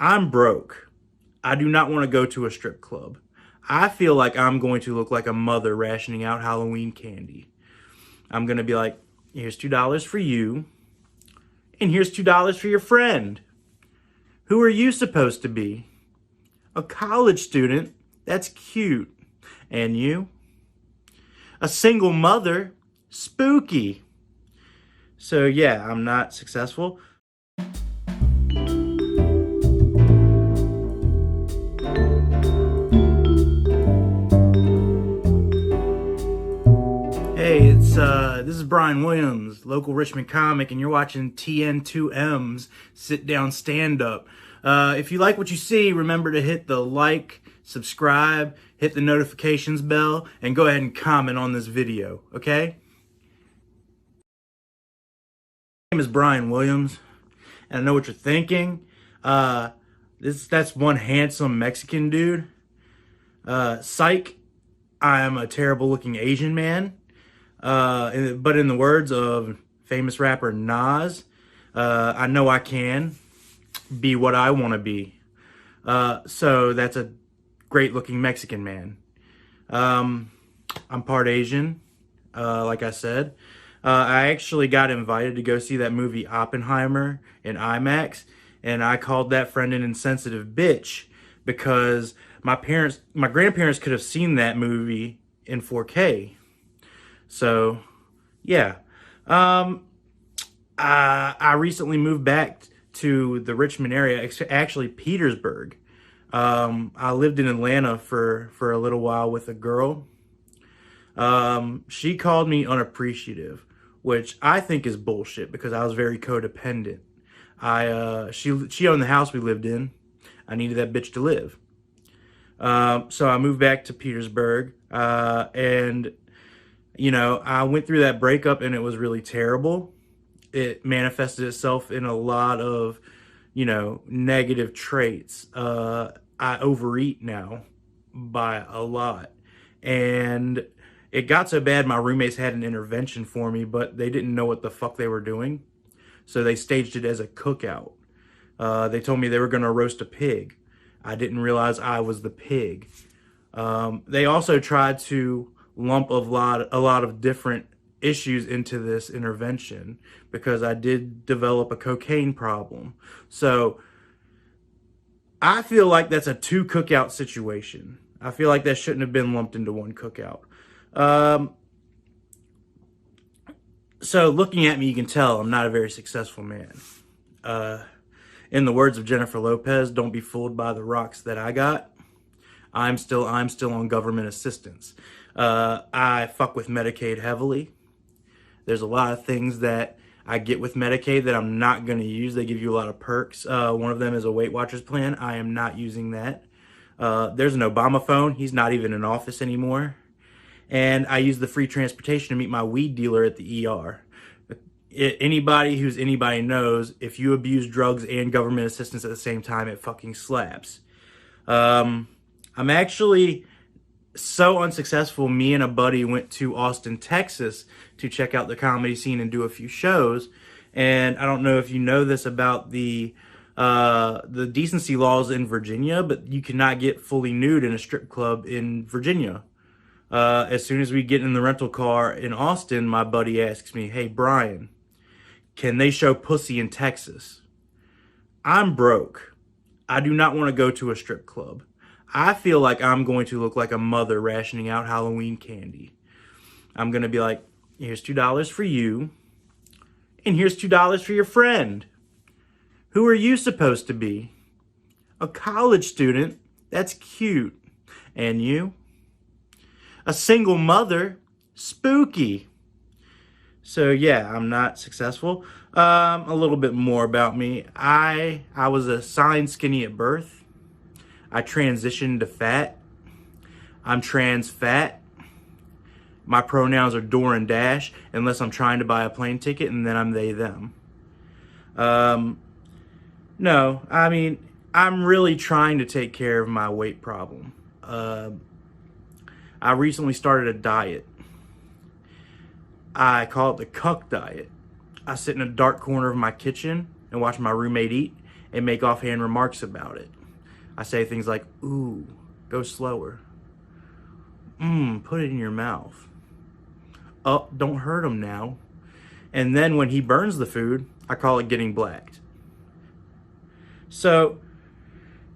I'm broke. I do not want to go to a strip club. I feel like I'm going to look like a mother rationing out Halloween candy. I'm going to be like, here's $2 for you, and here's $2 for your friend. Who are you supposed to be? A college student? That's cute. And you? A single mother? Spooky. So yeah, I'm not successful. Hey, this is Bryan Williams, local Richmond comic, and you're watching TN2M's Sit Down Stand Up. If you like what you see, remember to hit the like, subscribe, hit the notifications bell, and go ahead and comment on this video, okay? My name is Bryan Williams, and I know what you're thinking. That's one handsome Mexican dude. Psych, I am a terrible looking Asian man. But in the words of famous rapper Nas, I know I can be what I want to be. So that's a great looking Mexican man. I'm part Asian, like I said. I actually got invited to go see that movie Oppenheimer in IMAX, and I called that friend an insensitive bitch because my grandparents could have seen that movie in 4K. So, yeah. I recently moved back to the Richmond area, actually Petersburg. I lived in Atlanta for a little while with a girl. She called me unappreciative, which I think is bullshit because I was very codependent. She owned the house we lived in. I needed that bitch to live. So I moved back to Petersburg, and I went through that breakup and it was really terrible. It manifested itself in a lot of, negative traits. I overeat now by a lot. And it got so bad my roommates had an intervention for me, but they didn't know what the fuck they were doing. So they staged it as a cookout. They told me they were going to roast a pig. I didn't realize I was the pig. They also tried to lump a lot of different issues into this intervention because I did develop a cocaine problem. So I feel like that's a two cookout situation. I feel like that shouldn't have been lumped into one cookout. So looking at me, you can tell I'm not a very successful man. In the words of Jennifer Lopez, don't be fooled by the rocks that I got. I'm still on government assistance. I fuck with Medicaid heavily. There's a lot of things that I get with Medicaid that I'm not going to use. They give you a lot of perks. One of them is a Weight Watchers plan. I am not using that. There's an Obama phone. He's not even in office anymore. And I use the free transportation to meet my weed dealer at the ER. Anybody who's anybody knows, if you abuse drugs and government assistance at the same time, it fucking slaps. I'm actually so unsuccessful, me and a buddy went to Austin, Texas to check out the comedy scene and do a few shows. And I don't know if you know this about the decency laws in Virginia, but you cannot get fully nude in a strip club in Virginia. As soon as we get in the rental car in Austin, my buddy asks me, "Hey, Bryan, can they show pussy in Texas?" I'm broke. I do not want to go to a strip club. I feel like I'm going to look like a mother rationing out Halloween candy. I'm going to be like, here's $2 for you, and here's $2 for your friend. Who are you supposed to be? A college student? That's cute. And you? A single mother? Spooky. So yeah, I'm not successful. A little bit more about me. I was assigned skinny at birth. I transitioned to fat. I'm trans fat. My pronouns are Dor and Dash, unless I'm trying to buy a plane ticket, and then I'm they, them. No, I mean, I'm really trying to take care of my weight problem. I recently started a diet. I call it the cuck diet. I sit in a dark corner of my kitchen and watch my roommate eat, and make offhand remarks about it. I say things like, ooh, go slower. Put it in your mouth. Oh, don't hurt him now. And then when he burns the food, I call it getting blacked. So,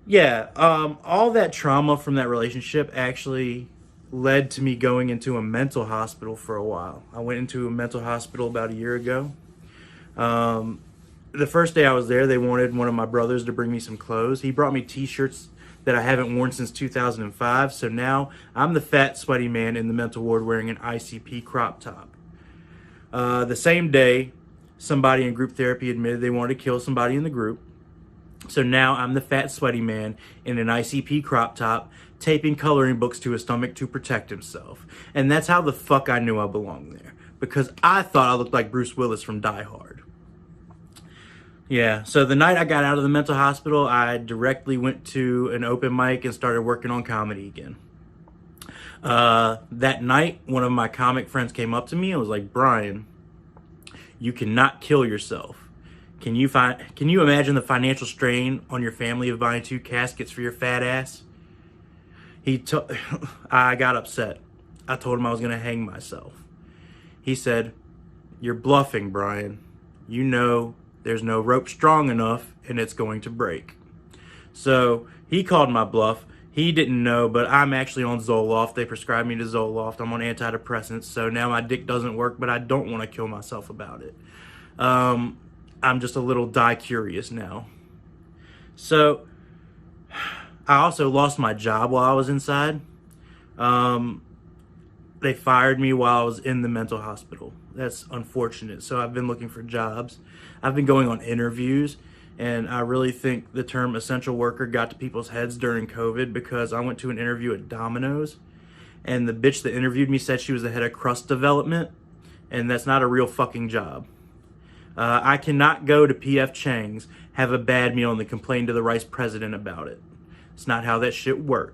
yeah, all that trauma from that relationship actually led to me going into a mental hospital for a while. I went into a mental hospital about a year ago. The first day I was there, they wanted one of my brothers to bring me some clothes. He brought me t-shirts that I haven't worn since 2005. So now I'm the fat, sweaty man in the mental ward wearing an ICP crop top. The same day, somebody in group therapy admitted they wanted to kill somebody in the group. So now I'm the fat, sweaty man in an ICP crop top, taping coloring books to his stomach to protect himself. And that's how the fuck I knew I belonged there. Because I thought I looked like Bruce Willis from Die Hard. Yeah, so the night I got out of the mental hospital, I directly went to an open mic and started working on comedy again. That night, one of my comic friends came up to me and was like, Bryan, you cannot kill yourself. Can you imagine the financial strain on your family of buying 2 caskets for your fat ass? I got upset. I told him I was going to hang myself. He said, you're bluffing, Bryan. You know there's no rope strong enough and it's going to break. So he called my bluff. He didn't know, but I'm actually on Zoloft. They prescribed me to Zoloft. I'm on antidepressants. So now my dick doesn't work, but I don't want to kill myself about it. I'm just a little die-curious now. So I also lost my job while I was inside. They fired me while I was in the mental hospital. That's unfortunate. So I've been looking for jobs. I've been going on interviews, and I really think the term essential worker got to people's heads during COVID because I went to an interview at Domino's, and the bitch that interviewed me said she was the head of crust development, and that's not a real fucking job. I cannot go to P.F. Chang's, have a bad meal, and then complain to the vice president about it. It's not how that shit works.